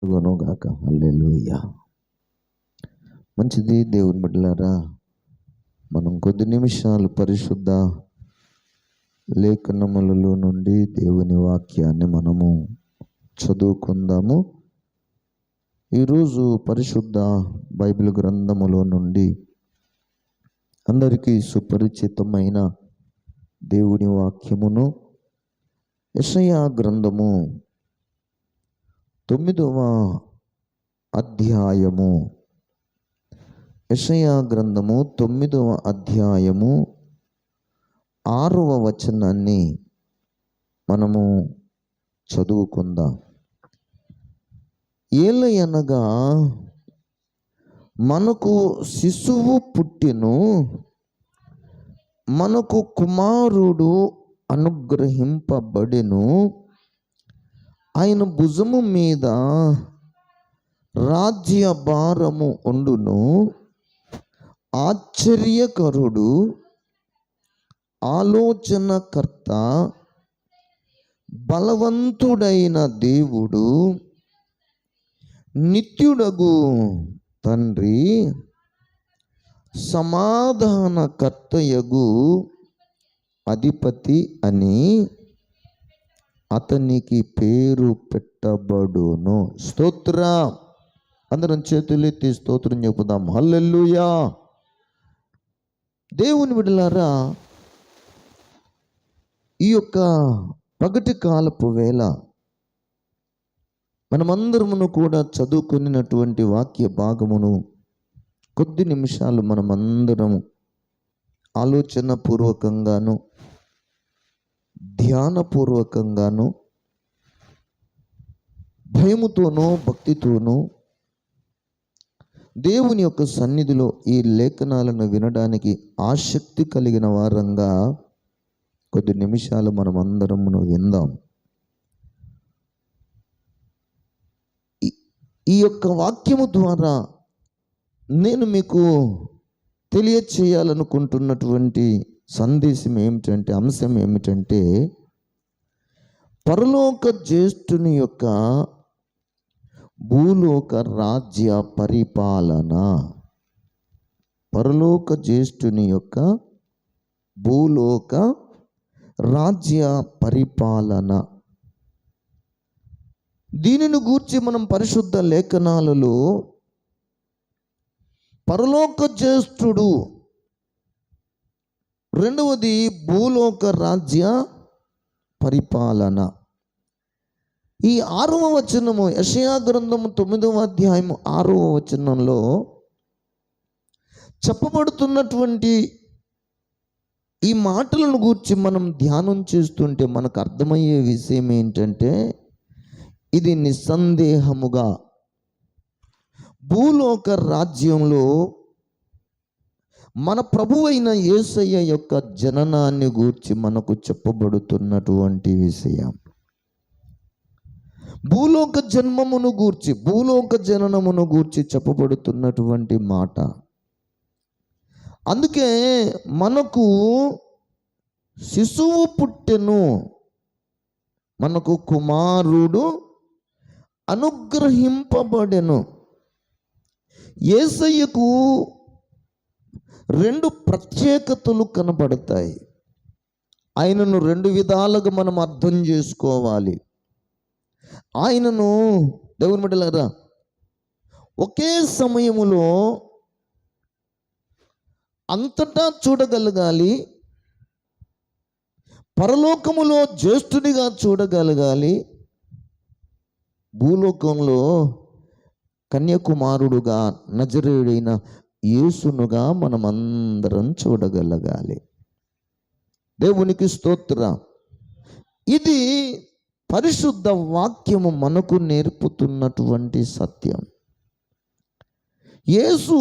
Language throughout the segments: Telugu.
గాక. హల్లెలూయా. మంచిది దేవుని బిడ్డలారా, మనం కొద్ది నిమిషాలు పరిశుద్ధ లేఖనములలో నుండి దేవుని వాక్యాన్ని మనము చదువుకుందాము. ఈరోజు పరిశుద్ధ బైబిల్ గ్రంథములో నుండి అందరికీ సుపరిచితమైన దేవుని వాక్యమును యెషయా గ్రంథము 9వ అధ్యాయము, యెషయా గ్రంథము 9వ అధ్యాయము 6వ వచనాన్ని మనము చదువుకుందాం. ఏలయనగా మనకు శిశువు పుట్టెను, మనకు కుమారుడు అనుగ్రహింపబడెను, ఆయన భుజము మీద రాజ్య భారము ఉండును. ఆశ్చర్యకరుడు, ఆలోచనకర్త, బలవంతుడైన దేవుడు, నిత్యుడగు తండ్రి, సమాధానకర్తయగు అధిపతి అని అతనికి పేరు పెట్టబడును. స్తోత్ర. అందరం చేతులెత్తి స్తోత్రం చెప్పుదాం. హల్లెలూయా. దేవుని బిడ్డలారా, ఈ యొక్క పగటి కాలపు వేళ మనమందరమును కూడా చదువుకున్నటువంటి వాక్య భాగమును కొద్ది నిమిషాలు మనమందరము ఆలోచన పూర్వకంగాను ధ్యానపూర్వకంగాను భయముతోనూ భక్తితోనూ దేవుని యొక్క సన్నిధిలో ఈ లేఖనాలను వినడానికి ఆసక్తి కలిగిన వారంగా కొద్ది నిమిషాలు మనమందరమును విందాం. ఈ యొక్క వాక్యము ద్వారా నేను మీకు తెలియచేయాలనుకుంటున్నటువంటి సందేశం ఏమిటంటే, అంశం ఏమిటంటే, పరలోక జ్యేష్ఠుని యొక్క భూలోక రాజ్య పరిపాలన. పరలోక జ్యేష్ఠుని యొక్క భూలోక రాజ్య పరిపాలన. దీనిని గూర్చి మనం పరిశుద్ధ లేఖనాలలో పరలోక జ్యేష్ఠుడు, రెండవది భూలోక రాజ్య పరిపాలన. ఈ 6వ వచనము, యెషయా గ్రంథము 9వ అధ్యాయము 6వ వచనంలో చెప్పబడుతున్నటువంటి ఈ మాటలను గూర్చి మనం ధ్యానం చేస్తుంటే మనకు అర్థమయ్యే విషయం ఏంటంటే, ఇది నిస్సందేహముగా భూలోక రాజ్యంలో మన ప్రభువైన యేసయ్య యొక్క జననాన్ని గూర్చి మనకు చెప్పబడుతున్నటువంటి విషయం. భూలోక జన్మమును గూర్చి, భూలోక జననమును గూర్చి చెప్పబడుతున్నటువంటి మాట. అందుకే మనకు శిశువు పుట్టెను, మనకు కుమారుడు అనుగ్రహింపబడెను. యేసయ్యకు 2 ప్రత్యేకతలు కనబడతాయి. ఆయనను 2 విధాలుగా మనం అర్థం చేసుకోవాలి. ఆయనను దేవుని బిడ్డలారా ఒకే సమయములో అంతటా చూడగలగాలి, పరలోకములో జ్యేష్ఠునిగా చూడగలగాలి, భూలోకంలో కన్యాకుమారుడుగా నజరేయుడైన యేసునుగా మనమందరం చూడగలగాలి. దేవునికి స్తోత్రం. ఇది పరిశుద్ధ వాక్యము మనకు నేర్పుతున్నటువంటి సత్యం. యేసు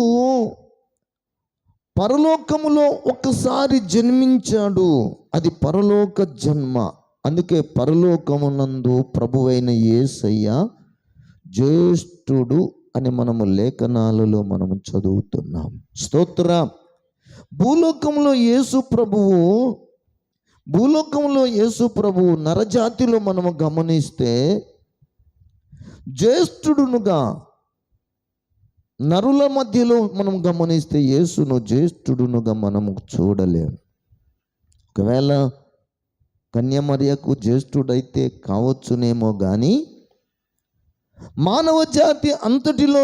పరలోకములో ఒకసారి జన్మించాడు, అది పరలోక జన్మ. అందుకే పరలోకమునందు ప్రభువైన యేసయ్య జ్యేష్ఠుడు అని మనము లేఖనాలలో మనము చదువుతున్నాం. స్తోత్రం. భూలోకంలో యేసు ప్రభువు నరజాతిలో మనము గమనిస్తే జ్యేష్ఠుడునుగా, నరుల మధ్యలో మనం గమనిస్తే యేసును జ్యేష్ఠుడునుగా మనము చూడలేము. ఒకవేళ కన్యమరియకు జ్యేష్ఠుడైతే కావచ్చునేమో కానీ మానవ జాతి అంతటిలో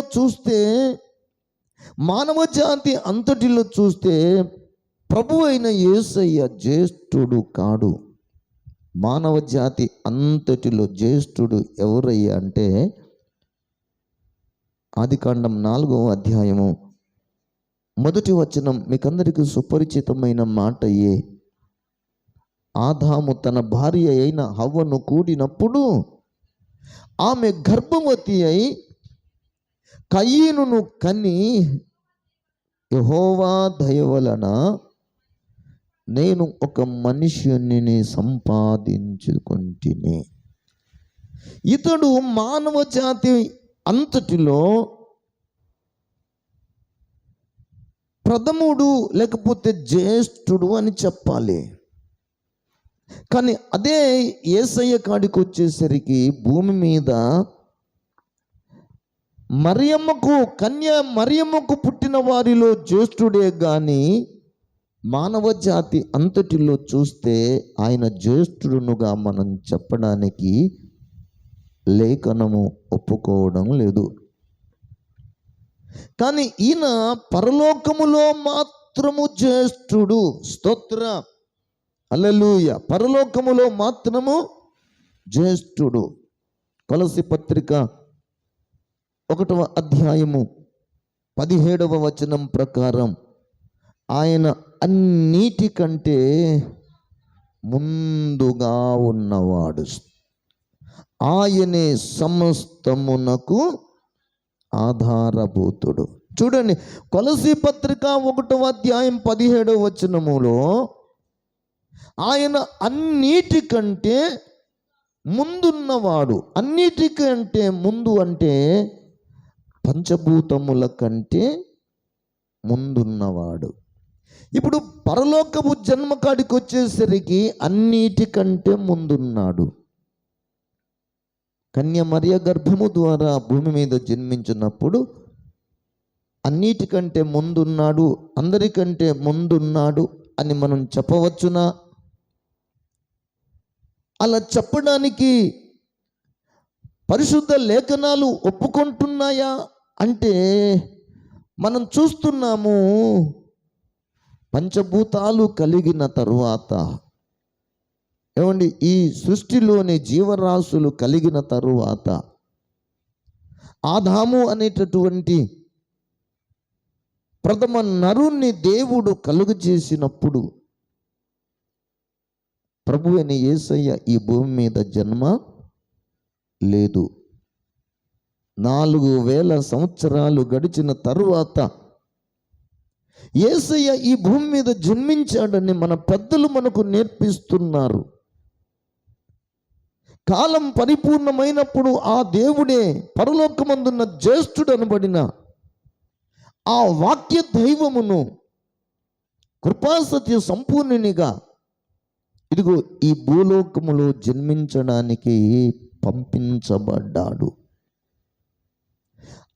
చూస్తే ప్రభు అయిన యేసయ్య జ్యేష్ఠుడు కాడు. మానవ జాతి అంతటిలో జ్యేష్ఠుడు ఎవరయ్యా అంటే ఆదికాండం 4వ అధ్యాయము 1వ వచనం మీకందరికీ సుపరిచితమైన మాటయే. ఆదాము తన భార్య అయిన హవ్వను కూడినప్పుడు ఆమె గర్భవతి అయి కయీనును కని, యెహోవా దయ వలన నేను ఒక మనుష్యుని సంపాదించుకుంటుని. ఇతడు మానవ జాతి అంతటిలో ప్రథముడు లేకపోతే జ్యేష్ఠుడు అని చెప్పాలి. కానీ అదే యేసయ్య కాడికి వచ్చేసరికి భూమి మీద మరియమ్మకు పుట్టిన వారిలో జ్యేష్ఠుడే కానీ మానవ జాతి అంతటిలో చూస్తే ఆయన జ్యేష్ఠుడునుగా మనం చెప్పడానికి లేఖనము ఒప్పుకోవడం లేదు. కానీ ఈయన పరలోకములో మాత్రము జ్యేష్ఠుడు. స్తోత్ర హల్లెలూయా. పరలోకములో మాత్రము జ్యేష్ఠుడు. కొలస్సీ పత్రిక 1వ అధ్యాయము 17వ వచనం ప్రకారం ఆయన అన్నిటికంటే ముందుగా ఉన్నవాడు, ఆయనే సమస్తమునకు ఆధారభూతుడు. చూడండి, కొలస్సీ పత్రిక 1వ అధ్యాయం 17వ వచనములో ఆయన అన్నిటికంటే ముందున్నవాడు. అన్నిటికంటే ముందు అంటే పంచభూతముల కంటే ముందున్నవాడు. ఇప్పుడు పరలోకపు జన్మ కాడికి వచ్చేసరికి అన్నిటికంటే ముందున్నాడు. కన్యమరియ గర్భము ద్వారా భూమి మీద జన్మించినప్పుడు అన్నిటికంటే ముందున్నాడు, అందరికంటే ముందున్నాడు అని మనం చెప్పవచ్చునా? అలా చెప్పడానికి పరిశుద్ధ లేఖనాలు ఒప్పుకుంటున్నాయా అంటే మనం చూస్తున్నాము. పంచభూతాలు కలిగిన తరువాత, ఏమండి, ఈ సృష్టిలోని జీవరాశులు కలిగిన తరువాత ఆదాము అనేటటువంటి ప్రథమ నరుణ్ణి దేవుడు కలుగు చేసినప్పుడు ప్రభు అయిన యేసయ్య ఈ భూమి మీద జన్మ లేదు. 4000 సంవత్సరాలు గడిచిన తరువాత యేసయ్య ఈ భూమి మీద జన్మించాడని మన పెద్దలు మనకు నేర్పిస్తున్నారు. కాలం పరిపూర్ణమైనప్పుడు ఆ దేవుడే పరలోకమందున్న జ్యేష్ఠుడు అనబడిన ఆ వాక్య దైవమును కృపాసత్య సంపూర్ణునిగా ఇదిగో ఈ భూలోకములో జన్మించడానికి పంపించబడ్డాడు.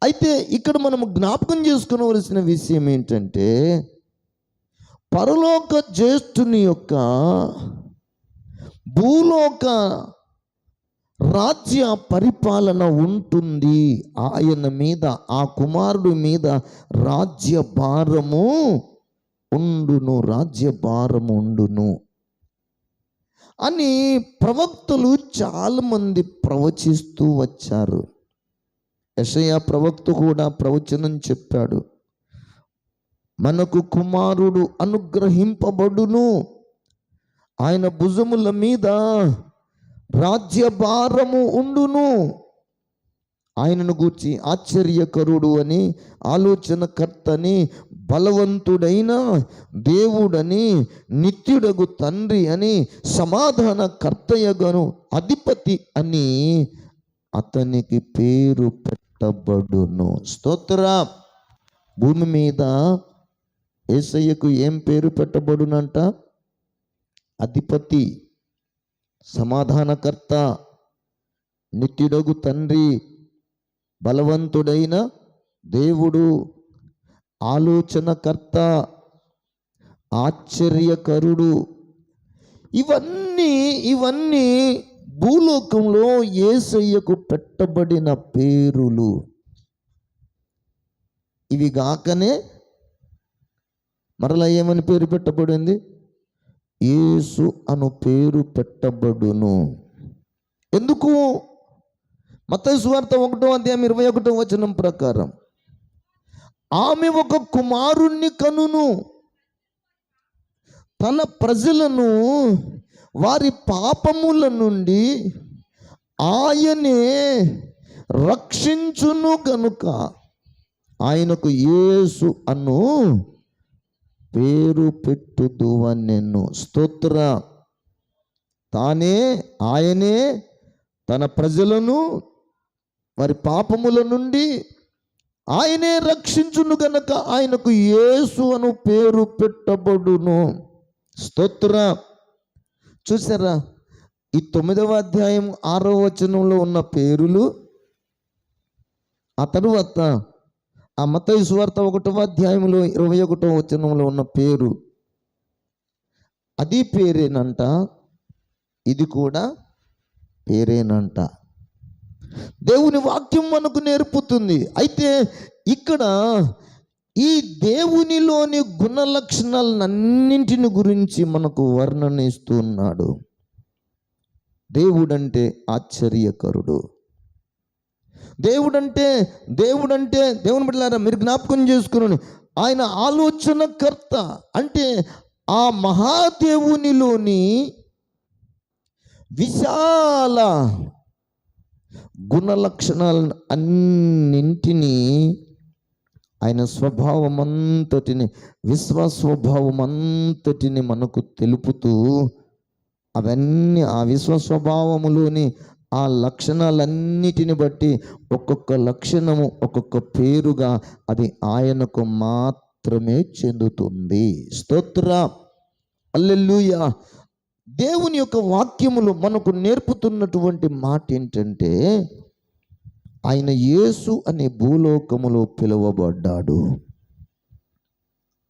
అయితే ఇక్కడ మనము జ్ఞాపకం చేసుకునవలసిన విషయం ఏంటంటే, పరలోక జ్యేష్ఠుని యొక్క భూలోక రాజ్య పరిపాలన ఉంటుంది. ఆయన మీద, ఆ కుమారుడి మీద రాజ్యభారము ఉండును అని ప్రవక్తలు చాలామంది ప్రవచిస్తూ వచ్చారు. యెషయా ప్రవక్త కూడా ప్రవచనం చెప్పాడు. మనకు కుమారుడు అనుగ్రహింపబడును, ఆయన భుజముల మీద రాజ్యభారము ఉండును. ఆయనను గూర్చి ఆశ్చర్యకరుడు అని, ఆలోచనకర్తని, బలవంతుడైన దేవుడని, నిత్యుడగు తండ్రి అని, సమాధాన కర్తయగను అధిపతి అని అతనికి పేరు పెట్టబడును. స్తోత్ర. భూమి మీద యేసయ్యకు ఏం పేరు పెట్టబడునంట? అధిపతి, సమాధానకర్త, నిత్యుడగు తండ్రి, బలవంతుడైన దేవుడు, ఆలోచనకర్త, ఆశ్చర్యకరుడు, ఇవన్నీ భూలోకంలో యేసయ్యకు పెట్టబడిన పేరులు. ఇవి గాకనే మరలా ఏమని పేరు పెట్టబడింది? యేసు అను పేరు పెట్టబడును. ఎందుకు? మత్తయి సువార్త 1:21 ప్రకారం ఆమె ఒక కుమారుణ్ణి కనును, తన ప్రజలను వారి పాపముల నుండి ఆయనే రక్షించును గనుక ఆయనకు యేసు అను పేరు పెట్టుదు అనెను. స్తోత్ర. ఆయనే తన ప్రజలను వారి పాపముల నుండి ఆయనే రక్షించును గనక ఆయనకు యేసు అను పేరు పెట్టబడును. స్తోత్ర. చూసారా, ఈ 9వ అధ్యాయం 6వ వచనంలో ఉన్న పేరులు, ఆ తరువాత ఆ మత్తయి సువార్త 1వ అధ్యాయంలో 21వ వచనంలో ఉన్న పేరు, అది పేరేనంట, ఇది కూడా పేరేనంట. దేవుని వాక్యం మనకు నేర్పుతుంది. అయితే ఇక్కడ ఈ దేవునిలోని గుణ లక్షణాలన్నింటిని గురించి మనకు వర్ణన ఇస్తూ ఉన్నాడు. దేవుడంటే ఆశ్చర్యకరుడు. దేవుడంటే దేవుని బిడ్డలారా మీరు జ్ఞాపకం చేసుకుని, ఆయన ఆలోచనకర్త. అంటే ఆ మహాదేవునిలోని విశాల గుణ లక్షణాలను అన్నింటినీ, ఆయన స్వభావం అంతటిని, విశ్వస్వభావం అంతటిని మనకు తెలుపుతూ, అవన్నీ ఆ విశ్వస్వభావములోని ఆ లక్షణాలన్నిటిని బట్టి ఒక్కొక్క లక్షణము ఒక్కొక్క పేరుగా అది ఆయనకు మాత్రమే చెందుతుంది. స్తోత్ర. హల్లెలూయా. దేవుని యొక్క వాక్యములు మనకు నేర్పుతున్నటువంటి మాట ఏంటంటే, ఆయన యేసు అనే భూలోకములో పిలువబడ్డాడు.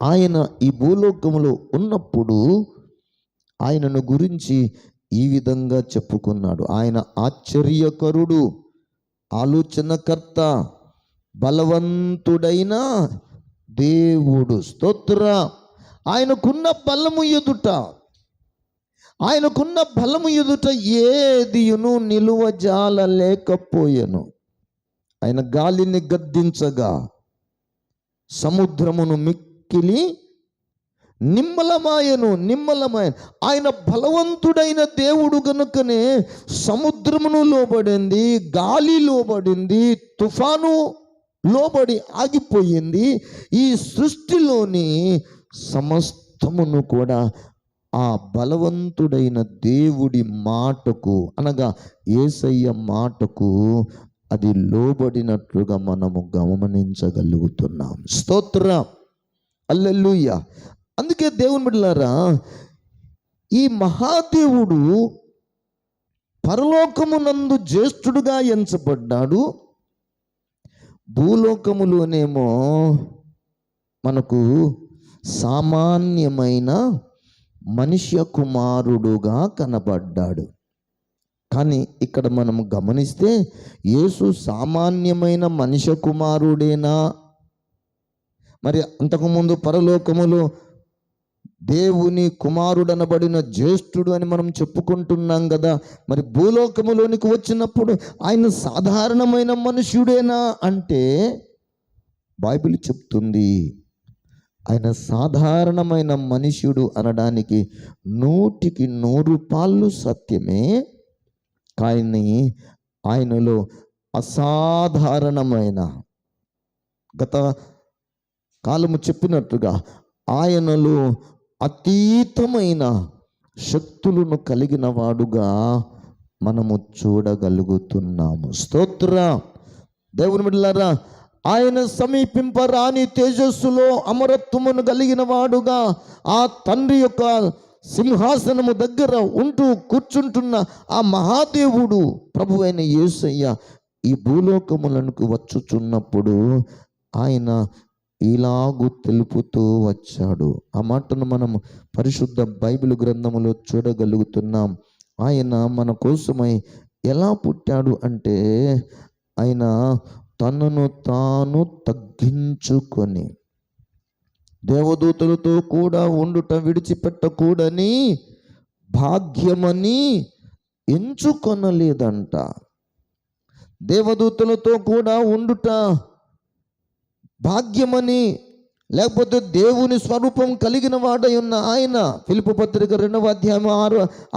ఆయన ఈ భూలోకములో ఉన్నప్పుడు ఆయనను గురించి ఈ విధంగా చెప్పుకున్నాడు. ఆయన ఆశ్చర్యకరుడు, ఆలోచనకర్త, బలవంతుడైన దేవుడు. స్తోత్ర. ఆయనకున్న బలము ఎదుట ఏదియును నిలువజాల లేకపోయెను. ఆయన గాలిని గద్దించగా సముద్రమును మిక్కిలి నిమ్మలమాయను. ఆయన బలవంతుడైన దేవుడు గనుకనే సముద్రమును లోబడింది, గాలి లోబడింది, తుఫాను లోబడి ఆగిపోయింది. ఈ సృష్టిలోని సమస్తమును కూడా ఆ బలవంతుడైన దేవుడి మాటకు, అనగా యేసయ్య మాటకు అది లోబడినట్లుగా మనము గమనించగలుగుతున్నాం. స్తోత్ర. హల్లెలూయా. అందుకే దేవుని బిడ్డలారా, ఈ మహాదేవుడు పరలోకమునందు జ్యేష్ఠుడుగా ఎంచబడ్డాడు. భూలోకములోనేమో మనకు సామాన్యమైన మనుష్య కుమారుడుగా కనబడ్డాడు. కానీ ఇక్కడ మనం గమనిస్తే యేసు సామాన్యమైన మనుష్య కుమారుడేనా? మరి అంతకుముందు పరలోకములో దేవుని కుమారుడనబడిన జ్యేష్ఠుడు అని మనం చెప్పుకుంటున్నాం కదా. మరి భూలోకములోనికి వచ్చినప్పుడు ఆయన సాధారణమైన మనుష్యుడేనా అంటే బైబిల్ చెప్తుంది ఆయన సాధారణమైన మనుష్యుడు అనడానికి 100కి 100 సత్యమే. కానీ ఆయనలో అసాధారణమైన, గత కాలము చెప్పినట్టుగా ఆయనలో అతీతమైన శక్తులను కలిగిన వాడుగా మనము చూడగలుగుతున్నాము. స్తోత్ర. దేవుని బిడ్డలారా, ఆయన సమీపింపరాని తేజస్సులో అమరత్వమును కలిగిన వాడుగా ఆ తండ్రి యొక్క సింహాసనము దగ్గర ఉంటూ కూర్చుంటున్న ఆ మహాదేవుడు ప్రభువైన యేసయ్య ఈ భూలోకములకు వచ్చుచున్నప్పుడు ఆయన ఇలాగు తెలుపుతూ వచ్చాడు. ఆ మాటను మనం పరిశుద్ధ బైబిల్ గ్రంథములో చూడగలుగుతున్నాం. ఆయన మన కోసమై ఎలా పుట్టాడు అంటే, ఆయన తనను తాను తగ్గించుకొని దేవదూతలతో కూడా ఉండుట విడిచిపెట్టకూడని భాగ్యమని ఎంచుకొనలేదంట. దేవదూతలతో కూడా ఉండుట భాగ్యమని, లేకపోతే దేవుని స్వరూపం కలిగిన వాడై ఉన్న ఆయన, ఫిలిప్పీ పత్రిక 2వ అధ్యాయం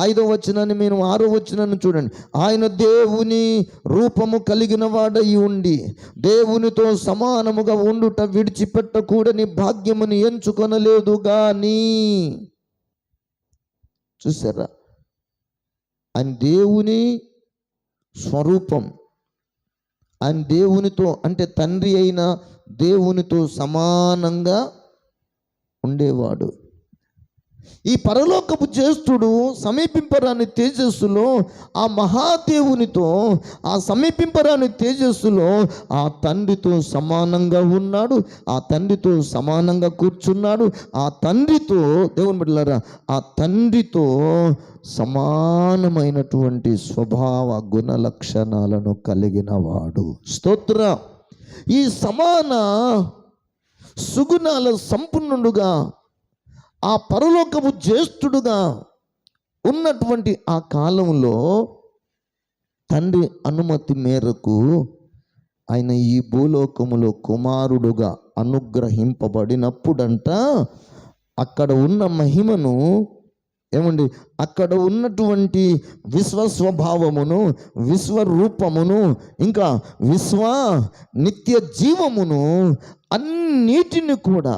5వ వచనాన్ని మీరు 6వ వచనాన్ని చూడండి. ఆయన దేవుని రూపము కలిగిన వాడై ఉండి దేవునితో సమానముగా ఉండుట విడిచిపెట్టకూడని భాగ్యముని ఎంచుకొనలేదు గాని. చూసారా, ఆయన దేవుని స్వరూపం, ఆయన దేవునితో అంటే తండ్రి అయిన దేవునితో సమానంగా ఉండేవాడు. ఈ పరలోకపు జ్యేష్ఠుడు సమీపింపరాని తేజస్సులో ఆ మహాదేవునితో, ఆ సమీపింపరాని తేజస్సులో ఆ తండ్రితో సమానంగా ఉన్నాడు. ఆ తండ్రితో సమానంగా కూర్చున్నాడు. ఆ తండ్రితో, దేవుని బిడ్డలారా, ఆ తండ్రితో సమానమైనటువంటి స్వభావ గుణ లక్షణాలను కలిగిన వాడు. స్తోత్ర. ఈ సమాన సుగుణాల సంపన్నుడుగా ఆ పరలోకపు జ్యేష్ఠుడుగా ఉన్నటువంటి ఆ కాలంలో తండ్రి అనుమతి మేరకు ఆయన ఈ భూలోకములో కుమారుడుగా అనుగ్రహింపబడినప్పుడంట, అక్కడ ఉన్న మహిమను, ఏమండి, అక్కడ ఉన్నటువంటి విశ్వస్వభావమును, విశ్వరూపమును, ఇంకా నిత్య జీవమును అన్నిటిని కూడా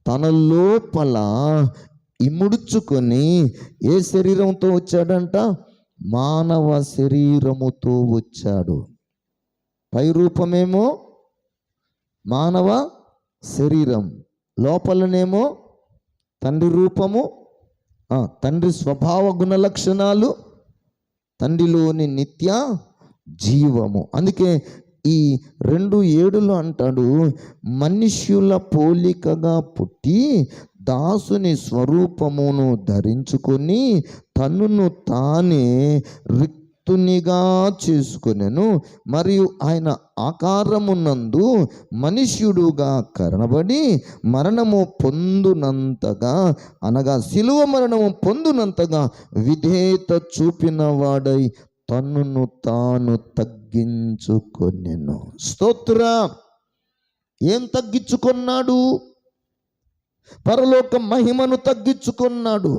తన లోపల ఇముడ్చుకొని ఏ శరీరంతో వచ్చాడంట? మానవ శరీరముతో వచ్చాడు. పై రూపమేమో మానవ శరీరం, లోపలనేమో తండ్రి రూపము, తండ్రి స్వభావ గుణ లక్షణాలు, తండ్రిలోని నిత్య జీవము. అందుకే ఈ 2:7 అంటాడు, మనుష్యుల పోలికగా పుట్టి దాసుని స్వరూపమును ధరించుకొని తన్నును తానే రిక్తునిగా చేసుకొనెను. మరియు ఆయన ఆకారమునందు మనుష్యుడుగా కనబడి మరణము పొందునంతగా, అనగా శిలువ మరణము పొందునంతగా విధేయత చూపిన వాడై తన్నును తాను తగ్గించుకొనెను. స్తోత్ర. ఏం తగ్గించుకున్నాడు? పరలోక మహిమను తగ్గించుకున్నాడు.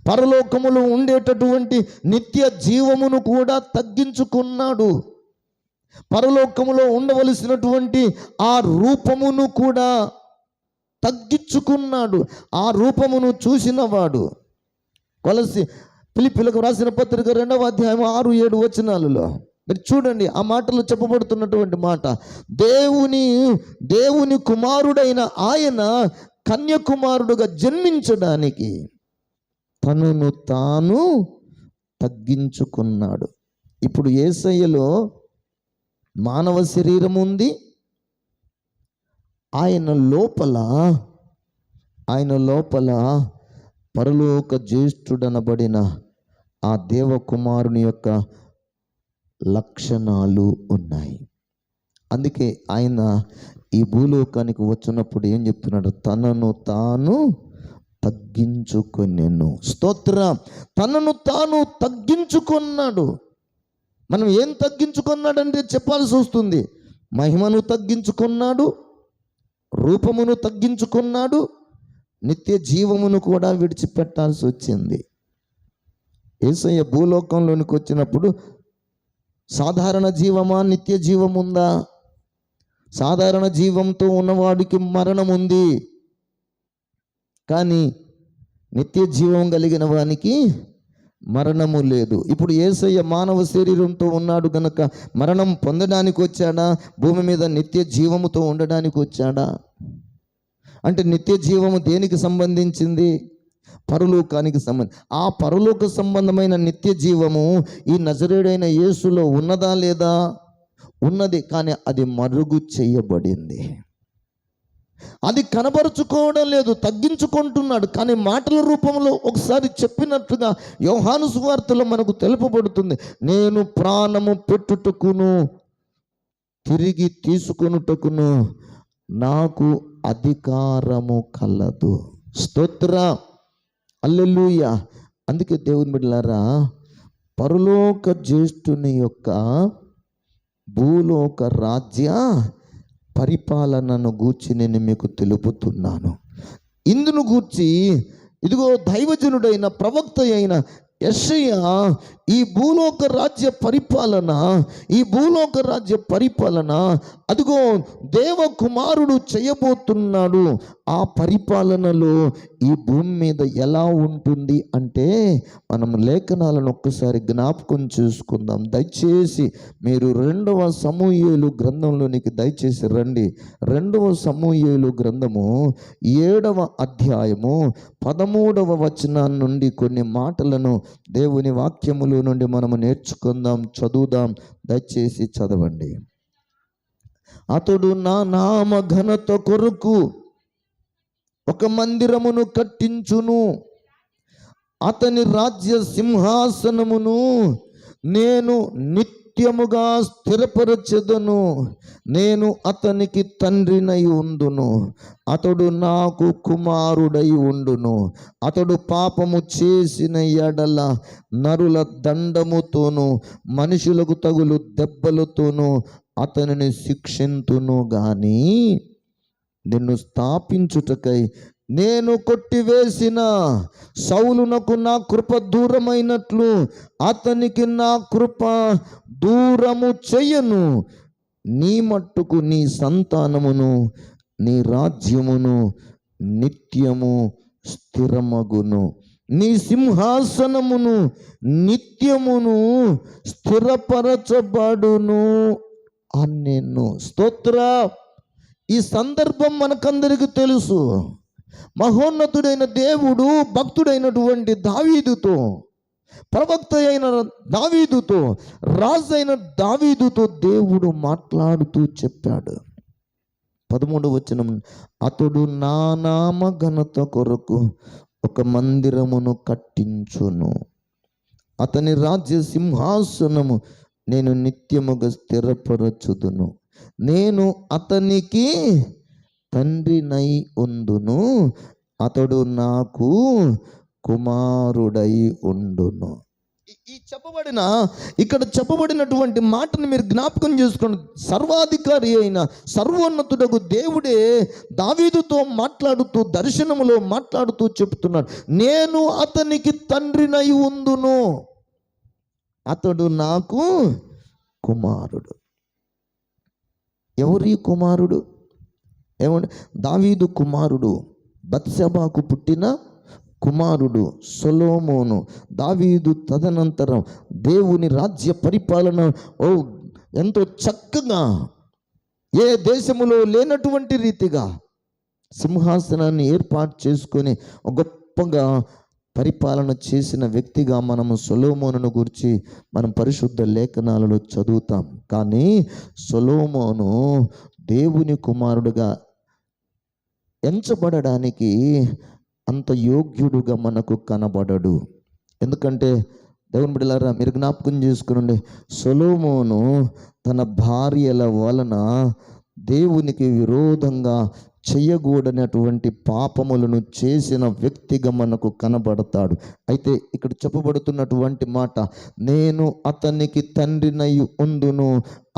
పరలోకములో ఉండేటటువంటి నిత్య జీవమును కూడా తగ్గించుకున్నాడు. పరలోకములో ఉండవలసినటువంటి ఆ రూపమును కూడా తగ్గించుకున్నాడు. ఆ రూపమును చూసినవాడు. ఫిలిప్పీలకు రాసిన పత్రిక 2వ అధ్యాయం 6-7 వచనాలలో మీరు చూడండి, ఆ మాటలు చెప్పబడుతున్నటువంటి మాట, దేవుని కుమారుడైన ఆయన కన్యకుమారుడుగా జన్మించడానికి తనను తాను తగ్గించుకున్నాడు. ఇప్పుడు యేసయ్యలో మానవ శరీరం ఉంది. ఆయన లోపల పరలోక జ్యేష్ఠుడనబడిన ఆ దేవకుమారుని యొక్క లక్షణాలు ఉన్నాయి. అందుకే ఆయన ఈ భూలోకానికి వచ్చినప్పుడు ఏం చెప్తున్నాడు? తనను తాను తగ్గించుకొనెను. స్తోత్ర. తనను తాను తగ్గించుకున్నాడు. మనం ఏం తగ్గించుకున్నాడంటే చెప్పాల్సి వస్తుంది. మహిమను తగ్గించుకున్నాడు, రూపమును తగ్గించుకున్నాడు, నిత్య జీవమును కూడా విడిచిపెట్టాల్సి వచ్చింది. యేసయ్య భూలోకంలోనికి వచ్చినప్పుడు సాధారణ జీవమా, నిత్య జీవముందా? సాధారణ జీవంతో ఉన్నవాడికి మరణం ఉంది, కానీ నిత్య జీవం కలిగిన వానికి మరణము లేదు. ఇప్పుడు యేసయ్య మానవ శరీరంతో ఉన్నాడు కనుక మరణం పొందడానికి వచ్చాడా? భూమి మీద నిత్య జీవముతో ఉండడానికి వచ్చాడా? అంటే నిత్య జీవము దేనికి సంబంధించింది? పరలోకానికి సంబంధించి. ఆ పరలోక సంబంధమైన నిత్య జీవము ఈ నజరేయుడైన యేసులో ఉన్నదా లేదా? ఉన్నది, కానీ అది మరుగు చేయబడింది. అది కనబరుచుకోవడం లేదు, తగ్గించుకుంటున్నాడు. కానీ మాటల రూపంలో ఒకసారి చెప్పినట్టుగా యోహాను సువార్తలో మనకు తెలుపబడుతుంది, నేను ప్రాణము పెట్టుటకును తిరిగి తీసుకొనుటకును నాకు అధికారము కలదు. స్తోత్ర, హల్లెలూయా. అందుకే దేవుని బిడ్డలారా, పరలోక జ్యేష్ఠుని యొక్క భూలోక రాజ్య పరిపాలనను గూర్చి నేను మీకు తెలుపుతున్నాను. ఇందును గూర్చి ఇదిగో దైవజనుడైన ప్రవక్త అయిన యెషయా ఈ భూలోక రాజ్య పరిపాలన అదిగో దేవకుమారుడు చేయబోతున్నాడు. ఆ పరిపాలనలో ఈ భూమి మీద ఎలా ఉంటుంది అంటే, మనం లేఖనాలను ఒక్కసారి జ్ఞాపకం చేసుకుందాం. దయచేసి మీరు 2వ సమూయేలు గ్రంథంలోనికి దయచేసి రండి. 2వ సమూయేలు గ్రంథము 7వ అధ్యాయము 13వ వచనం నుండి కొన్ని మాటలను దేవుని వాక్యములో నుండి మనము నేర్చుకుందాం, చదువుదాం. దయచేసి చదవండి. అతడు నా నామ ఘనత కొరకు ఒక మందిరమును కట్టించును, అతని రాజ్య సింహాసనమును నేను నిత్యముగా స్థిరపరచెదను. నేను అతనికి తండ్రినై ఉండును, అతడు నాకు కుమారుడై ఉండును. అతడు పాపము చేసిన ఎడల నరుల దండముతోనూ మనుషులకు తగులు దెబ్బలతోనూ అతనిని శిక్షింతును గాని, నిన్ను స్థాపించుటకై నేను కొట్టివేసిన సౌలునకు నా కృప దూరమైనట్లు అతనికి నా కృప దూరము చెయ్యను. నీ మట్టుకు నీ సంతానమును నీ రాజ్యమును నిత్యము స్థిరమగును. నీ సింహాసనమును నిత్యమును స్థిరపరచబడును అనెను. స్తోత్ర. ఈ సందర్భం మనకందరికీ తెలుసు. మహోన్నతుడైన దేవుడు భక్తుడైనటువంటి దావీదుతో, ప్రవక్త అయిన దావీదుతో, రాజు అయిన దావీదుతో దేవుడు మాట్లాడుతూ చెప్పాడు. 13వ వచనం, అతడు నా నామ ఘనత కొరకు ఒక మందిరమును కట్టించును, అతని రాజ్య సింహాసనము నేను నిత్యముగా స్థిరపరచుదును. నేను అతనికి తండ్రినై ఉందును, అతడు నాకు కుమారుడై ఉండును. ఇక్కడ చెప్పబడినటువంటి మాటను మీరు జ్ఞాపకం చేసుకోండి. సర్వాధికారి అయిన సర్వోన్నతుడకు దేవుడే దావీదుతో మాట్లాడుతూ, దర్శనములో మాట్లాడుతూ చెప్తున్నాడు, నేను అతనికి తండ్రినై ఉందును, అతడు నాకు కుమారుడు. ఎవరి కుమారుడు? ఏమంటే దావీదు కుమారుడు, బత్షెబాకు పుట్టిన కుమారుడు సొలొమోను. దావీదు తదనంతరం దేవుని రాజ్య పరిపాలన ఎంతో చక్కగా, ఏ దేశములో లేనటువంటి రీతిగా సింహాసనాన్ని ఏర్పాటు చేసుకొని గొప్పగా పరిపాలన చేసిన వ్యక్తిగా మనము సొలొమోనును గురించి మనం పరిశుద్ధ లేఖనాలలో చదువుతాం. కానీ సొలొమోను దేవుని కుమారుడుగా ఎంచబడడానికి అంత యోగ్యుడుగా మనకు కనబడడు. ఎందుకంటే దేవుని బిడ్డలారా, మీరు జ్ఞాపకం చేసుకునండి, సొలొమోను తన భార్యల వలన దేవునికి విరోధంగా చేయకూడనటువంటి పాపములను చేసిన వ్యక్తిగా మనకు కనబడతాడు. అయితే ఇక్కడ చెప్పబడుతున్నటువంటి మాట, నేను అతనికి తండ్రినై ఉందును,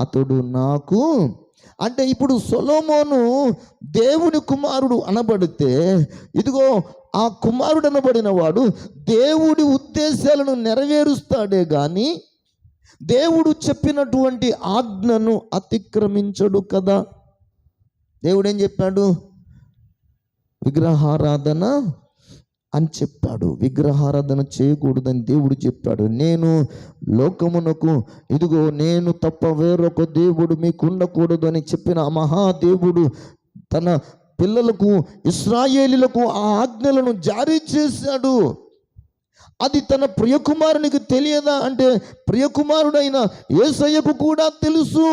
అతడు నాకు. అంటే ఇప్పుడు సొలొమోను దేవుని కుమారుడు అనబడితే, ఇదిగో ఆ కుమారుడు అనబడిన వాడు దేవుడి ఉద్దేశాలను నెరవేరుస్తాడే కానీ దేవుడు చెప్పినటువంటి ఆజ్ఞను అతిక్రమించడు కదా. దేవుడు ఏం చెప్పాడు? విగ్రహారాధన అని చెప్పాడు. విగ్రహారాధన చేయకూడదని దేవుడు చెప్పాడు. నేను లోకమునకు ఇదిగో నేను తప్ప వేరొక దేవుడు మీకు ఉండకూడదు అని చెప్పిన ఆ మహాదేవుడు తన పిల్లలకు, ఇశ్రాయేలీలకు ఆ ఆజ్ఞలను జారీ చేశాడు. అది తన ప్రియకుమారునికి తెలియదా అంటే, ప్రియకుమారుడైన యేసయ్యకు కూడా తెలుసు.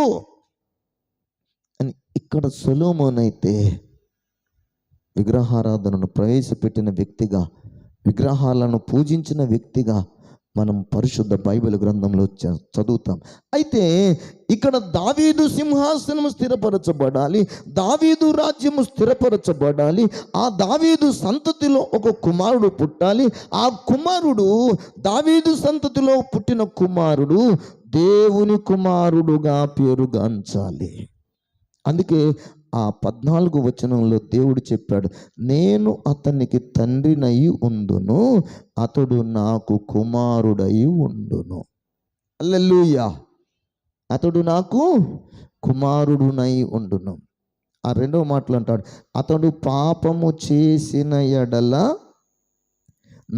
ఇక్కడ సొలొమోను అయితే విగ్రహారాధనను ప్రవేశపెట్టిన వ్యక్తిగా, విగ్రహాలను పూజించిన వ్యక్తిగా మనం పరిశుద్ధ బైబిల్ గ్రంథంలో చదువుతాం. అయితే ఇక్కడ దావీదు సింహాసనము స్థిరపరచబడాలి, దావీదు రాజ్యము స్థిరపరచబడాలి, ఆ దావీదు సంతతిలో ఒక కుమారుడు పుట్టాలి, ఆ కుమారుడు దావీదు సంతతిలో పుట్టిన కుమారుడు దేవుని కుమారుడుగా పేరుగాంచాలి. అందుకే ఆ 14 వచనంలో దేవుడు చెప్పాడు, నేను అతనికి తండ్రినై ఉండును, అతడు నాకు కుమారుడై ఉండును. హల్లెలూయా. అతడు నాకు కుమారుడునై ఉండును. ఆ రెండవ మాటలు అంటాడు, అతడు పాపము చేసిన ఎడల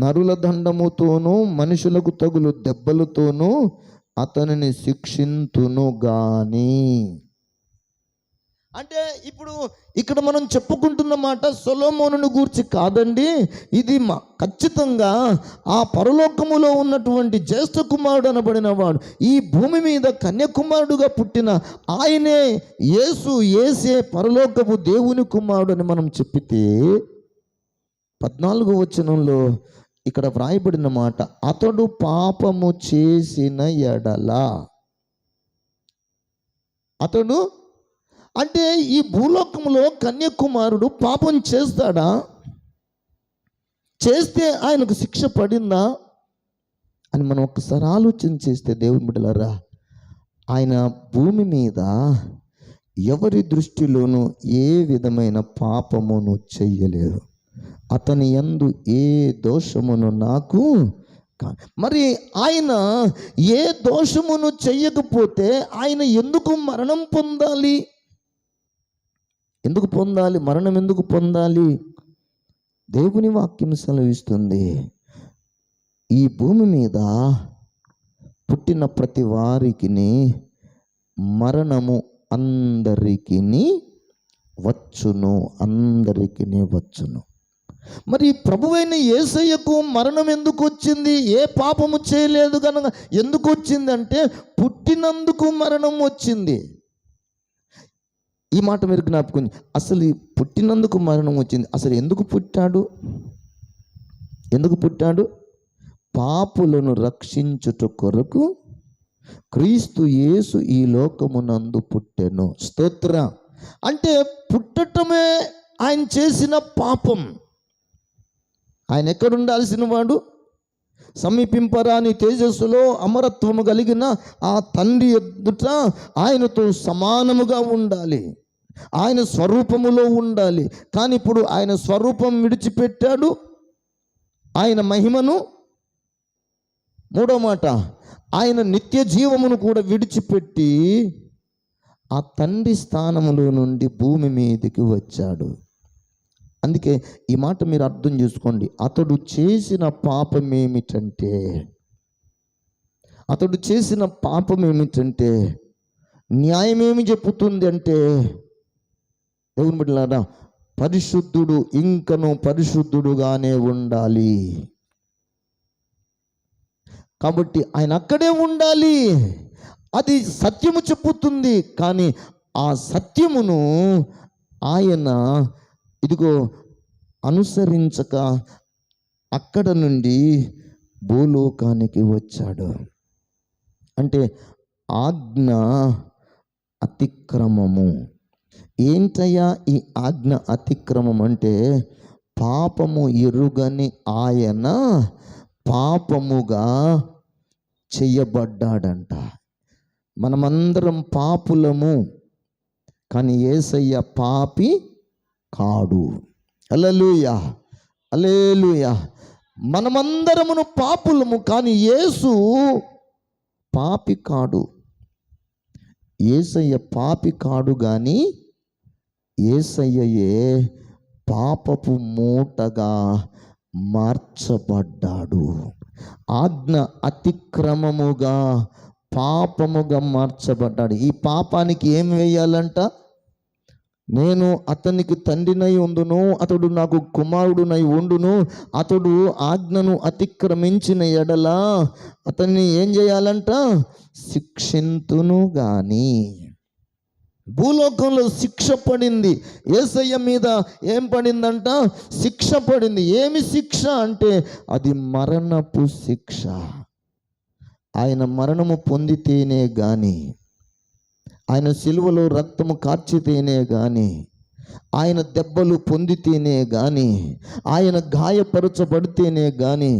నరుల దండముతోనూ మనుషులకు తగులు దెబ్బలతోనూ అతనిని శిక్షింతును గాని. అంటే ఇప్పుడు ఇక్కడ మనం చెప్పుకుంటున్న మాట సొలొమోనును గూర్చి కాదండి, ఇది ఖచ్చితంగా ఆ పరలోకములో ఉన్నటువంటి జ్యేష్ఠ కుమారుడు అనబడిన వాడు, ఈ భూమి మీద కన్యాకుమారుడుగా పుట్టిన ఆయనే యేసే పరలోకపు దేవుని కుమారుడు అని మనం చెప్పితే 14వ వచనంలో ఇక్కడ వ్రాయబడిన మాట, అతడు పాపము చేసిన ఎడల. అతడు అంటే ఈ భూలోకంలో కన్యాకుమారుడు పాపం చేస్తాడా? చేస్తే ఆయనకు శిక్ష పడిందా అని మనం ఒకసారి ఆలోచన చేస్తే, దేవుని బిడ్డలారా, ఆయన భూమి మీద ఎవరి దృష్టిలోనూ ఏ విధమైన పాపమును చెయ్యలేదు. అతని యందు ఏ దోషమును నాకు మరి ఆయన ఏ దోషమును చెయ్యకపోతే ఆయన ఎందుకు మరణం పొందాలి? ఎందుకు పొందాలి? మరణం ఎందుకు పొందాలి? దేవుని వాక్యం సెలవిస్తుంది, ఈ భూమి మీద పుట్టిన ప్రతి వారికి మరణము అందరికీ వచ్చును, అందరికీ వచ్చును. మరి ప్రభువైన యేసయ్యకు మరణం ఎందుకు వచ్చింది? ఏ పాపము చేయలేదు కనుక ఎందుకు వచ్చింది అంటే పుట్టినందుకు మరణం వచ్చింది. ఈ మాట మీరు జ్ఞాపకం, అసలు పుట్టినందుకు మరణం వచ్చింది. అసలు ఎందుకు పుట్టాడు? ఎందుకు పుట్టాడు? పాపులను రక్షించుట కొరకు క్రీస్తు యేసు ఈ లోకమునందు పుట్టెను. స్తోత్ర. అంటే పుట్టటమే ఆయన చేసిన పాపం. ఆయన ఎక్కడుండాల్సిన వాడు? సమీపింపరాని తేజస్సులో అమరత్వము కలిగిన ఆ తండ్రి ఎదుట ఆయనతో సమానముగా ఉండాలి, ఆయన స్వరూపములో ఉండాలి. కానీ ఇప్పుడు ఆయన స్వరూపం విడిచిపెట్టాడు, ఆయన మహిమను, మూడో మాట, ఆయన నిత్య జీవమును కూడా విడిచిపెట్టి ఆ తండ్రి స్థానములో నుండి భూమి మీదకి వచ్చాడు. అందుకే ఈ మాట మీరు అర్థం చేసుకోండి. అతడు చేసిన పాపం ఏమిటంటే, న్యాయం ఏమి చెప్పుతుంది అంటే, దేవుని బిడ్డలారా, పరిశుద్ధుడు ఇంకను పరిశుద్ధుడుగానే ఉండాలి. కాబట్టి ఆయన అక్కడే ఉండాలి. అది సత్యము చెప్పుతుంది. కానీ ఆ సత్యమును ఆయన ఇదిగో అనుసరించక అక్కడ నుండి భూలోకానికి వచ్చాడు. అంటే ఆజ్ఞ అతిక్రమము. ఏంటయ్యా ఈ ఆజ్ఞ అతిక్రమం అంటే, పాపము ఎరుగని ఆయన పాపముగా చెయ్యబడ్డాడంట. మనమందరం పాపులము, కానీ యేసయ్య పాపి కాడు. హల్లెలూయా, హల్లెలూయా. మనమందరమును పాపులము, కానీ యేసు పాపి కాడు. యేసయ్య పాపి కాడు, కానీ యేసయ్యయే పాపపు మూటగా మార్చబడ్డాడు. ఆజ్ఞ అతిక్రమముగా పాపముగా మార్చబడ్డాడు. ఈ పాపానికి ఏం వేయాలంట? నేను అతనికి తండ్రినై ఉండును, అతడు నాకు కుమారుడునై ఉండును, అతడు ఆజ్ఞను అతిక్రమించిన ఎడల అతన్ని ఏం చేయాలంట? శిక్షింతును గాని. భూలోకంలో శిక్ష పడింది. యేసయ్య మీద ఏం పడిందంట? శిక్ష పడింది. ఏమి శిక్ష అంటే అది మరణపు శిక్ష. ఆయన మరణము పొందితేనే గాని, ఆయన సిలువలో రక్తము కార్చితేనే గాని, ఆయన దెబ్బలు పొందితేనే గాని, ఆయన గాయపరచబడితేనే గాని,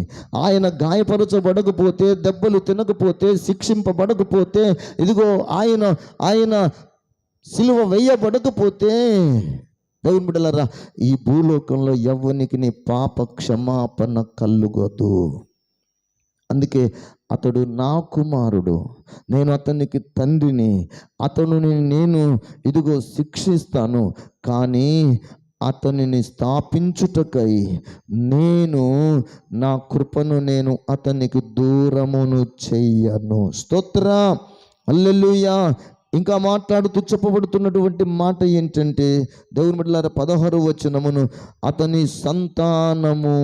ఆయన గాయపరచబడకపోతే, దెబ్బలు తినకపోతే, శిక్షింపబడకపోతే, ఇదిగో ఆయన సిలువ వేయబడకపోతే, దేవుని బిడ్డలారా, ఈ భూలోకంలో ఎవ్వనికి నీ పాప క్షమాపణ కలుగదు. అందుకే అతడు నా కుమారుడు, నేను అతనికి తండ్రిని, అతనిని నేను ఇదిగో శిక్షిస్తాను, కానీ అతనిని స్థాపించుటకై నేను నా కృపను నేను అతనికి దూరమును చెయ్యను. స్తోత్రం, హల్లెలూయా. ఇంకా మాట్లాడుతూ చెప్పబడుతున్నటువంటి మాట ఏంటంటే, దేవుని బిడ్డలారా 16వ వచనమును, అతని సంతానము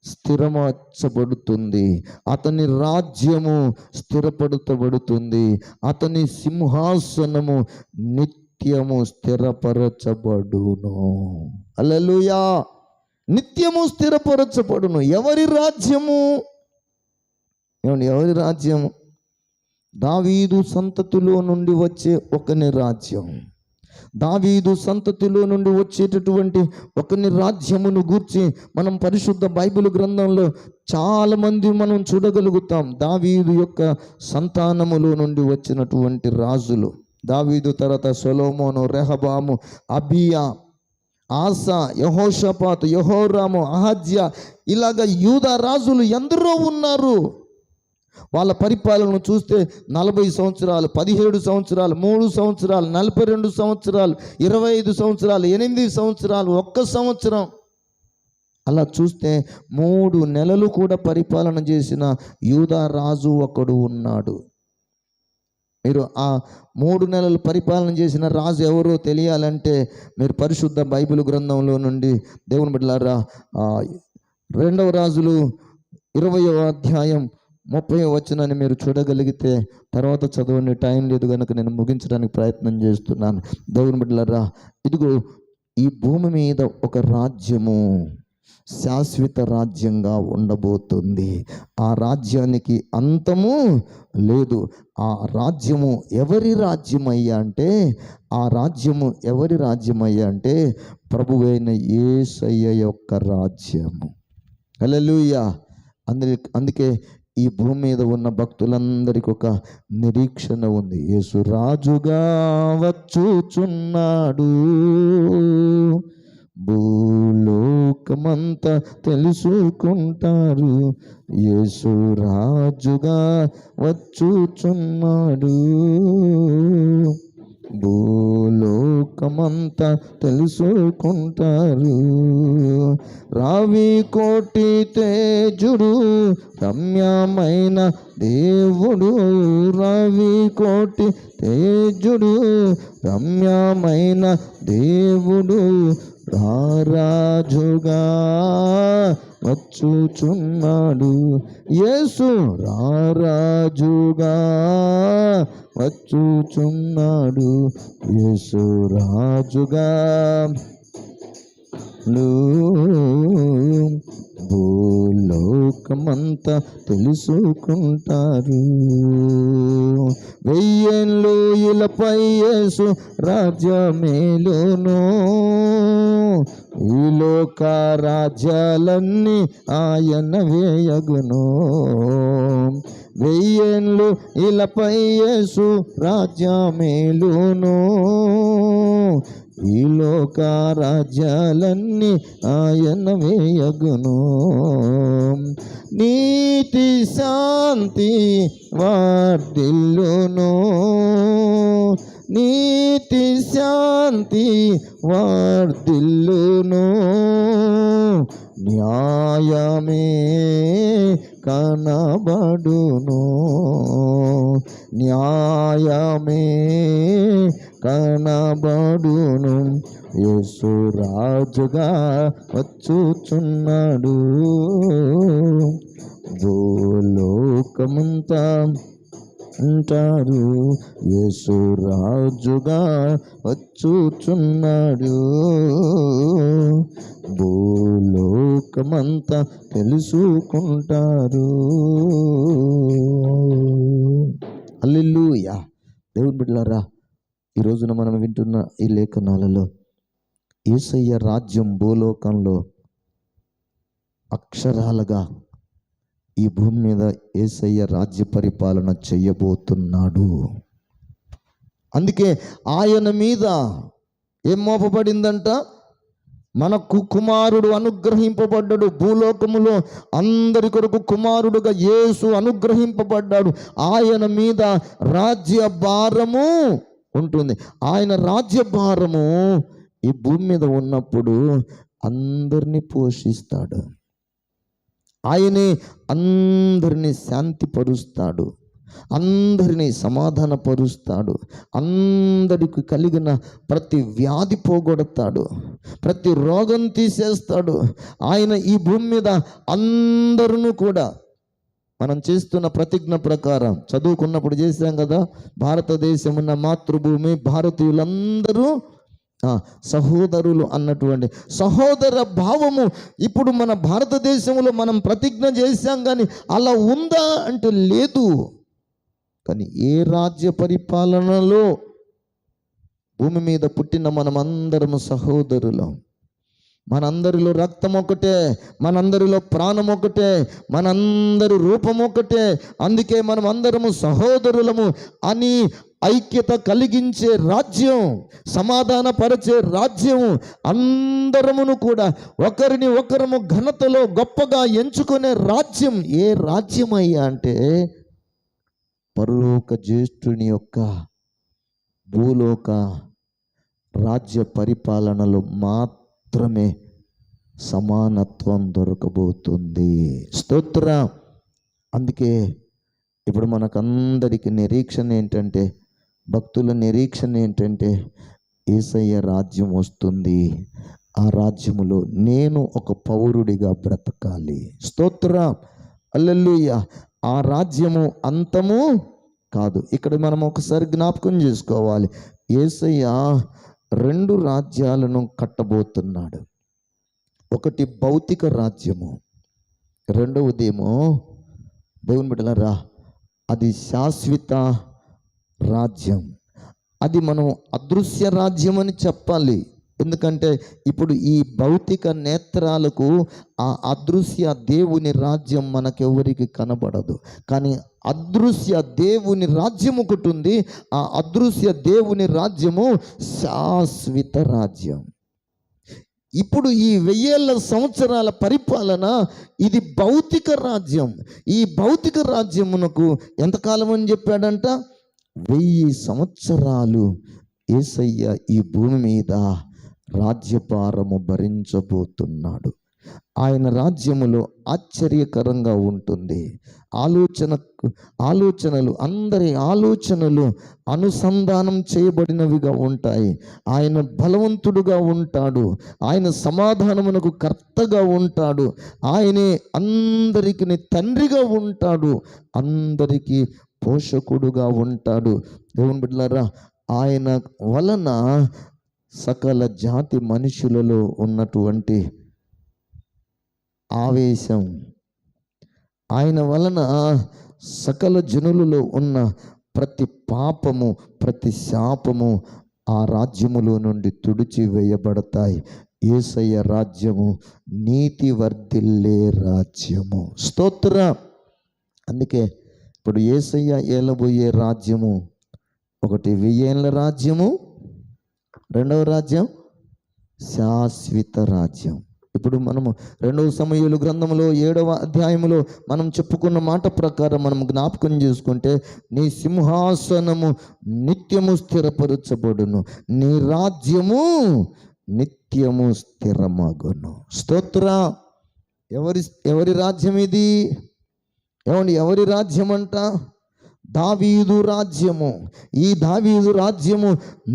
స్థిరపరచబడుతుంది, అతని రాజ్యము స్థిరపరచబడుతుంది, అతని సింహాసనము నిత్యము స్థిరపరచబడును. హల్లెలూయా. నిత్యము స్థిరపరచబడును. ఎవరి రాజ్యము? ఏమండి, ఎవరి రాజ్యము? దావీదు సంతతిలో నుండి వచ్చే ఒకని రాజ్యం. దావీదు సంతతిలో నుండి వచ్చేటటువంటి ఒకని రాజ్యమును గూర్చి మనం పరిశుద్ధ బైబిల్ గ్రంథంలో చాలామంది మనం చూడగలుగుతాం. దావీదు యొక్క సంతానములో నుండి వచ్చినటువంటి రాజులు, దావీదు తర్వాత సొలొమోను, రెహబాము, అబియా, ఆసా, యెహోషాపాతు, యెహోరాము, అహజ్యా, ఇలాగ యూదా రాజులు ఎందరో ఉన్నారు. వాళ్ళ పరిపాలనను చూస్తే 40 సంవత్సరాలు, 17 సంవత్సరాలు, 3 సంవత్సరాలు, 42 సంవత్సరాలు, 25 సంవత్సరాలు, 8 సంవత్సరాలు, 1 సంవత్సరం, అలా చూస్తే 3 నెలలు కూడా పరిపాలన చేసిన యూదా రాజు ఒకడు ఉన్నాడు. మీరు ఆ 3 నెలలు పరిపాలన చేసిన రాజు ఎవరో తెలియాలంటే మీరు పరిశుద్ధ బైబిల్ గ్రంథంలో నుండి దేవుని బిడ్డలారా 2వ రాజులు 20వ అధ్యాయం 30వ వచనాన్ని మీరు చూడగలిగితే, తర్వాత చదవని టైం లేదు కనుక నేను ముగించడానికి ప్రయత్నం చేస్తున్నాను. దేవుని బిడ్డలారా, ఇదిగో ఈ భూమి మీద ఒక రాజ్యము శాశ్వత రాజ్యంగా ఉండబోతుంది. ఆ రాజ్యానికి అంతము లేదు. ఆ రాజ్యము ఎవరి రాజ్యమయ్యా అంటే, ఆ రాజ్యము ఎవరి రాజ్యమయ్యా అంటే ప్రభువైన యేసయ్య యొక్క రాజ్యము. హల్లెలూయా. అందుకే ఈ భూమి మీద ఉన్న భక్తులందరికీ ఒక నిరీక్షణ ఉంది. యేసు రాజుగా వచ్చుచున్నాడు, భూలోకమంతా తెలుసుకుంటారు. యేసు రాజుగా వచ్చుచున్నాడు, భూలోకమంతా తెలుసుకుంటారు. రావి కోటి తేజుడు, రమ్యమైన దేవుడు, రావి కోటి తేజుడు, రమ్యమైన దేవుడు, రారాజుగా వచ్చుచున్నాడు. యేసు రారాజుగా వచ్చుచున్నాడు, యేసు రాజుగా. భూలోకమంతా తెలుసుకుంటారు. 1000 ఏళ్ళు ఇలపై యేసు రాజ్యమేలును, ఈ లోక రాజ్యాలన్నీ ఆయన వేయగును. 1000 ఏళ్ళు ఇలపై యేసు రాజ్యమేలును, ఈ లోక రాజ్యాలన్నీ ఆయన వేయగును. నీతి శాంతి వర్ధిల్లును, నీతి శాంతి వర్ధిల్లును, న్యాయమే కనబడును, న్యాయమే కనబడును. యేసు రాజుగా వచ్చుచున్నాడు, భూలోకమంతా అంటారు, యేసు రాజుగా వచ్చుచున్నాడు, భూలోకమంతా తెలుసుకుంటారు. హల్లెలూయా. దేవుని బిడ్డలారా, ఈ రోజున మనం వింటున్న ఈ లేఖనాలలో యేసయ్య రాజ్యం భూలోకంలో అక్షరాలుగా ఈ భూమి మీద యేసయ్య రాజ్య పరిపాలన చేయబోతున్నాడు. అందుకే ఆయన మీద ఏం మోపబడిందంట? మనకు కుమారుడు అనుగ్రహింపబడ్డాడు. భూలోకములో అందరి కొరకు కుమారుడుగా యేసు అనుగ్రహింపబడ్డాడు. ఆయన మీద రాజ్య భారము ఉంటుంది. ఆయన రాజ్య భారము ఈ భూమి మీద ఉన్నప్పుడు అందరినీ పోషిస్తాడు. ఆయనే అందరినీ శాంతిపరుస్తాడు, అందరినీ సమాధానపరుస్తాడు, అందరికి కలిగిన ప్రతి వ్యాధి పోగొడతాడు, ప్రతి రోగం తీసేస్తాడు. ఆయన ఈ భూమి మీద అందరూ కూడా మనం చేస్తున్న ప్రతిజ్ఞ ప్రకారం చదువుకున్నప్పుడు చేశాం కదా, భారతదేశం ఉన్న మాతృభూమి, భారతీయులందరూ సహోదరులు అన్నటువంటి సహోదర భావము ఇప్పుడు మన భారతదేశంలో మనం ప్రతిజ్ఞ చేశాం. కానీ అలా ఉందా అంటే లేదు. కానీ ఏ రాజ్య పరిపాలనలో భూమి మీద పుట్టిన మనమందరము సహోదరులం. మనందరిలో రక్తం ఒకటే, మనందరిలో ప్రాణం ఒకటే, మనందరి రూపం ఒకటే. అందుకే మనం అందరము సహోదరులము అని ఐక్యత కలిగించే రాజ్యం, సమాధానపరిచే రాజ్యం, అందరమును కూడా ఒకరిని ఒకరము ఘనతలో గొప్పగా ఎంచుకునే రాజ్యం. ఏ రాజ్యం అయ్యా అంటే పరలోక జ్యేష్ఠుని యొక్క భూలోక రాజ్య పరిపాలనలో మాత్రమే సమానత్వం దొరకబోతుంది. స్తోత్ర. అందుకే ఇప్పుడు మనకందరికి నిరీక్షణ ఏంటంటే, భక్తుల నిరీక్షణ ఏంటంటే, యేసయ్య రాజ్యం వస్తుంది, ఆ రాజ్యములో నేను ఒక పౌరుడిగా బ్రతకాలి. స్తోత్ర. హల్లెలూయా. ఆ రాజ్యము అంతము కాదు. ఇక్కడ మనం ఒకసారి జ్ఞాపకం చేసుకోవాలి, యేసయ్య 2 రాజ్యాలను కట్టబోతున్నాడు. ఒకటి భౌతిక రాజ్యము, రెండవదేమో దేవుని బిడ్డలారా అది శాశ్వత రాజ్యం. అది మనం అదృశ్య రాజ్యం అని చెప్పాలి. ఎందుకంటే ఇప్పుడు ఈ భౌతిక నేత్రాలకు ఆ అదృశ్య దేవుని రాజ్యం మనకెవరికి కనబడదు. కానీ అదృశ్య దేవుని రాజ్యం ఒకటి ఉంది. ఆ అదృశ్య దేవుని రాజ్యము శాశ్వత రాజ్యం. ఇప్పుడు ఈ 1000 సంవత్సరాల పరిపాలన ఇది భౌతిక రాజ్యం. ఈ భౌతిక రాజ్యమునకు ఎంతకాలం అని చెప్పాడంట? 1000 సంవత్సరాలు యేసయ్య ఈ భూమి మీద రాజ్యభారము భరించబోతున్నాడు. ఆయన రాజ్యములో ఆశ్చర్యకరంగా ఉంటుంది. ఆలోచనలు అందరి ఆలోచనలు అనుసంధానం చేయబడినవిగా ఉంటాయి. ఆయన బలవంతుడుగా ఉంటాడు, ఆయన సమాధానమునకు కర్తగా ఉంటాడు, ఆయనే అందరికి తండ్రిగా ఉంటాడు, అందరికీ పోషకుడుగా ఉంటాడు. దేవుని బిడ్డలారా, ఆయన వలన సకల జాతి మనుషులలో ఉన్నటువంటి ఆవేశం, ఆయన వలన సకల జనులలో ఉన్న ప్రతి పాపము, ప్రతి శాపము ఆ రాజ్యములో నుండి తుడిచి వేయబడతాయి. యేసయ్య రాజ్యము నీతి వర్ధిల్లే రాజ్యము. స్తోత్ర. అందుకే ఇప్పుడు యేసయ్య ఏలబోయే రాజ్యము ఒకటి 1000 ఏళ్ల రాజ్యము, రెండవ రాజ్యం శాశ్వత రాజ్యం. ఇప్పుడు మనము 2వ సమూయేలు గ్రంథంలో 7వ అధ్యాయములో మనం చెప్పుకున్న మాట ప్రకారం మనం జ్ఞాపకం చేసుకుంటే, నీ సింహాసనము నిత్యము స్థిరపరచబడును, నీ రాజ్యము నిత్యము స్థిరమగును. స్తోత్ర. ఎవరి రాజ్యం ఇది? ఏమండి, ఎవరి రాజ్యం అంట? దావీదు రాజ్యము. ఈ దావీదు రాజ్యము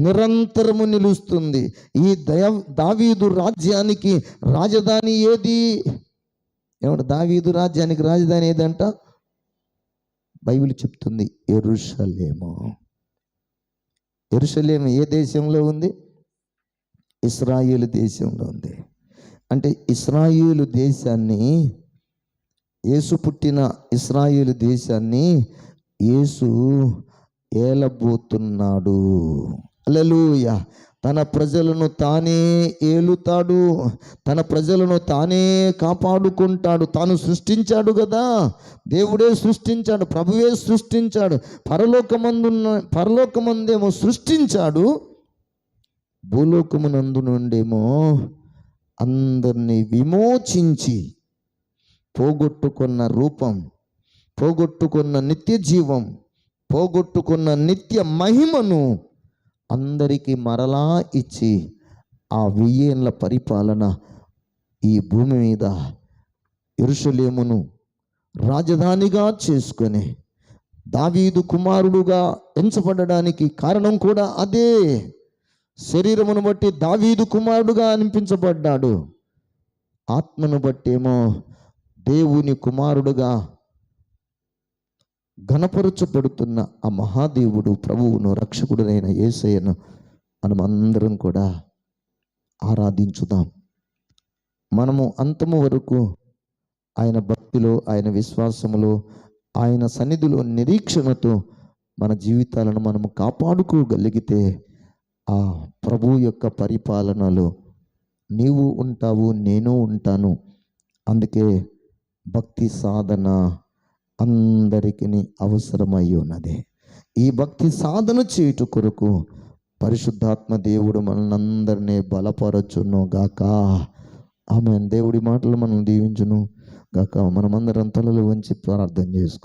నిరంతరము నిలుస్తుంది. ఈ దావీదు రాజ్యానికి రాజధాని ఏది? ఏమంటే దావీదు రాజ్యానికి రాజధాని ఏదంట? బైబిల్ చెప్తుంది యెరూషలేము. యెరూషలేము ఏ దేశంలో ఉంది? ఇశ్రాయేలు దేశంలో ఉంది. అంటే ఇశ్రాయేలు దేశాన్ని, యేసు పుట్టిన ఇశ్రాయేలు దేశాన్ని యేసు ఏలబోతున్నాడు. హల్లెలూయా. తన ప్రజలను తానే ఏలుతాడు, తన ప్రజలను తానే కాపాడుకుంటాడు. తాను సృష్టించాడు కదా, దేవుడే సృష్టించాడు, ప్రభువే సృష్టించాడు. పరలోకమందేమో సృష్టించాడు, భూలోకమునందు నుండేమో అందరినీ విమోచించి పోగొట్టుకున్న రూపం, పోగొట్టుకున్న నిత్య జీవం, పోగొట్టుకున్న నిత్య మహిమను అందరికీ మరలా ఇచ్చి ఆ 1000 ఏళ్ల పరిపాలన ఈ భూమి మీద యెరూషలేమును రాజధానిగా చేసుకొని దావీదు కుమారుడుగా ఎంచబడడానికి కారణం కూడా అదే. శరీరమును బట్టి దావీదు కుమారుడుగా అనిపించబడ్డాడు, ఆత్మను బట్టేమో దేవుని కుమారుడుగా ఘనపరచబడుతున్న ఆ మహాదేవుడు, ప్రభువును, రక్షకుడునైన యేసయ్యను మనం అందరం కూడా ఆరాధించుదాం. మనము అంతము వరకు ఆయన భక్తిలో, ఆయన విశ్వాసములో, ఆయన సన్నిధిలో నిరీక్షణతో మన జీవితాలను మనము కాపాడుకోగలిగితే ఆ ప్రభు యొక్క పరిపాలనలో నీవు ఉంటావు, నేను ఉంటాను. అందుకే భక్తి సాధన అందరికీ అవసరమై ఉన్నది. ఈ భక్తి సాధన చేయుట కొరకు పరిశుద్ధాత్మ దేవుడు మనల్ని అందరినీ బలపరచును గాక. ఆమేన్. దేవుడి మాటలు మనం దీవించును గాక. మనమందరం తలలు వంచి ప్రార్థన చేసుకుందాం.